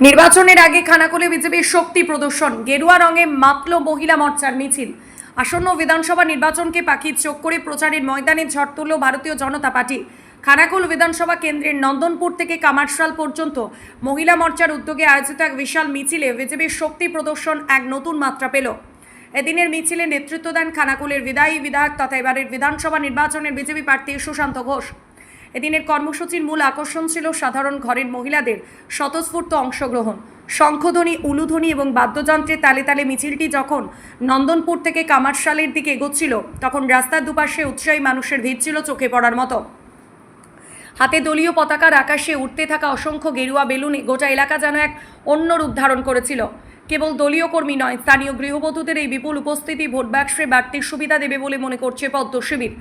নির্বাচনের আগে খানাকুলে বিজেপির শক্তি প্রদর্শন, গেরুয়া রঙে মাতল মহিলা মোর্চার মিছিল। আসন্ন বিধানসভা নির্বাচনকে পাখির চোখ করে প্রচারের ময়দানে ঝড় তুলল ভারতীয় জনতা পার্টি। খানাকুল বিধানসভা কেন্দ্রের নন্দনপুর থেকে কামারশাল পর্যন্ত মহিলা মোর্চার উদ্যোগে আয়োজিত এক বিশাল মিছিলে বিজেপির শক্তি প্রদর্শন এক নতুন মাত্রা পেল। এদিনের মিছিলে নেতৃত্ব দেন খানাকুলের বিদায়ী বিধায়ক তথা এবারের বিধানসভা নির্বাচনের বিজেপি প্রার্থী সুশান্ত ঘোষ। এদিনের কর্মসূচির মূল আকর্ষণ ছিল সাধারণ ঘরের মহিলাদের স্বতঃস্ফূর্ত অংশগ্রহণ। শঙ্খধ্বনি, উলুধ্বনি এবং বাদ্যযন্ত্রের তালে তালে মিছিলটি যখন নন্দনপুর থেকে কামারশালের দিকে এগোচ্ছিল, তখন রাস্তার দুপাশে উৎসাহী মানুষের ভিড় ছিল চোখে পড়ার মতো। হাতে দলীয় পতাকার আকাশে উঠতে থাকা অসংখ্য গেরুয়া বেলুনে গোটা এলাকা যেন এক অন্য রূপ ধারণ করেছিল। কেবল দলীয় কর্মী নয়, স্থানীয় গৃহবধূদের এই বিপুল উপস্থিতি ভোট বাক্সে বাড়তি সুবিধা দেবে বলে মনে করছে পদ্ম শিবির।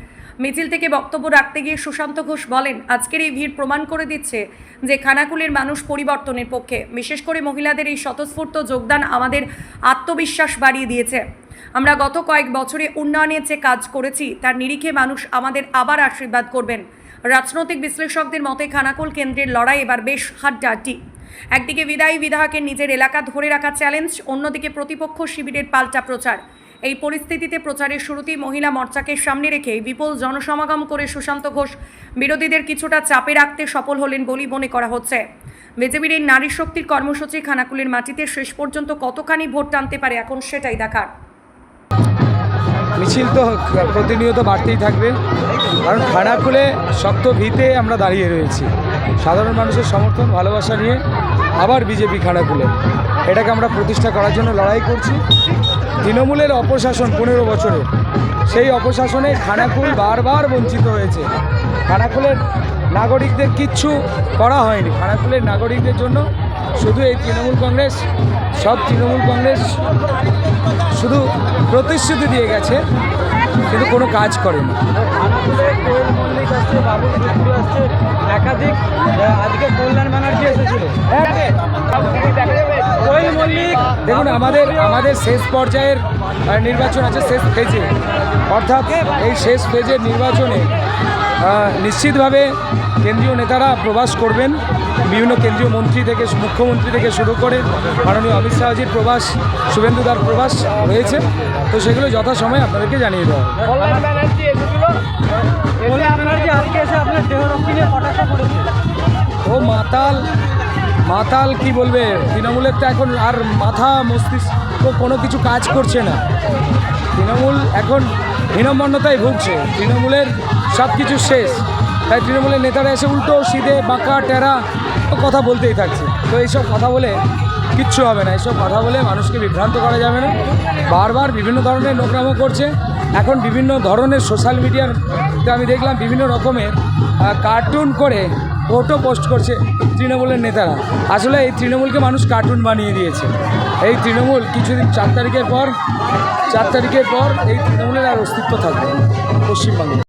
মিছিল থেকে বক্তব্য রাখতে গিয়ে সুশান্ত ঘোষ বলেন, আজকের এই ভিড় প্রমাণ করে দিচ্ছে যে খানাকুলের মানুষ পরিবর্তনের পক্ষে। বিশেষ করে মহিলাদের এই স্বতঃস্ফূর্ত যোগদান আমাদের আত্মবিশ্বাস বাড়িয়ে দিয়েছে। আমরা গত কয়েক বছরে উন্নয়নের যে কাজ করেছি তার নিরিখে মানুষ আমাদের আবার আশীর্বাদ করবেন। রাজনৈতিক বিশ্লেষকদের মতে খানাকুল কেন্দ্রের লড়াই এবার বেশ হাড্ডাহাড্ডি। একদিকে বিদায়ী বিধায়কের নিজের এলাকা ধরে রাখা চ্যালেঞ্জ, অন্যদিকে প্রতিপক্ষ শিবিরের পাল্টা প্রচার। এই পরিস্থিতিতে প্রচারের শুরুতেই মহিলা মোর্চাকে সামনে রেখে বিপুল জনসমাগম করে সুশান্ত ঘোষ বিরোধীদের কিছুটা চাপে রাখতে সফল হলেন বলেই মনে করা হচ্ছে। বিজেপির এই নারী শক্তির কর্মসূচি খানাকুলের মাটিতে শেষ পর্যন্ত কতখানি ভোট টানতে পারে, এখন সেটাই দেখার। মিছিল তো প্রতিনিয়ত বাড়তেই থাকবে, কারণ খানাকুলে শক্ত ভিতে আমরা দাঁড়িয়ে রয়েছি। সাধারণ মানুষের সমর্থন, ভালোবাসা নিয়ে আবার বিজেপি খানাকুলে, এটাকে আমরা প্রতিষ্ঠা করার জন্য লড়াই করছি। তৃণমূলের অপশাসন 15 বছরে, সেই অপশাসনে খানাকুল বারবার বঞ্চিত হয়েছে। খানাকুলের নাগরিকদের কিচ্ছু করা হয়নি। খানাকুলের নাগরিকদের জন্য শুধু এই তৃণমূল কংগ্রেস, সব তৃণমূল কংগ্রেস শুধু প্রতিশ্রুতি দিয়ে গেছে, কিন্তু কোনো কাজ করেনি। একাধিক আজকে কল্যাণ ব্যানার্জি এসেছিল। দেখুন, আমাদের শেষ পর্যায়ের নির্বাচন আছে, শেষ ফেজে, অর্থাৎ এই শেষ ফেজের নির্বাচনে নিশ্চিতভাবে কেন্দ্রীয় নেতারা প্রবাস করবেন। বিভিন্ন কেন্দ্রীয় মন্ত্রী থেকে মুখ্যমন্ত্রী থেকে শুরু করে মাননীয় অমিত শাহজির প্রবাস, শুভেন্দুদার প্রবাস রয়েছে। তো সেগুলো যথাসময়ে আপনাদেরকে জানিয়ে দেওয়া ও মাতাল কি বলবে, তৃণমূলের তো এখন আর মাথা মস্তিষ্ক কোনো কিছু কাজ করছে না। তৃণমূল এখন হীনমন্যতায় ভুগছে, তৃণমূলের সব কিছু শেষ। তাই তৃণমূলের নেতারা এসে উল্টো সিধে বাঁকা টেরা কথা বলতেই থাকছে। তো এইসব কথা বলে কিচ্ছু হবে না, এইসব কথা বলে মানুষকে বিভ্রান্ত করা যাবে না। বারবার বিভিন্ন ধরনের নোংরামো করছে। এখন বিভিন্ন ধরনের সোশ্যাল মিডিয়াতে আমি দেখলাম বিভিন্ন রকমের কার্টুন করে ফটো পোস্ট করছে তৃণমূলের নেতারা। আসলে এই তৃণমূলকে মানুষ কার্টুন বানিয়ে দিয়েছে। এই তৃণমূল কিছুদিন 4 তারিখের পর এই তৃণমূলের আর অস্তিত্ব থাকবে পশ্চিমবঙ্গে।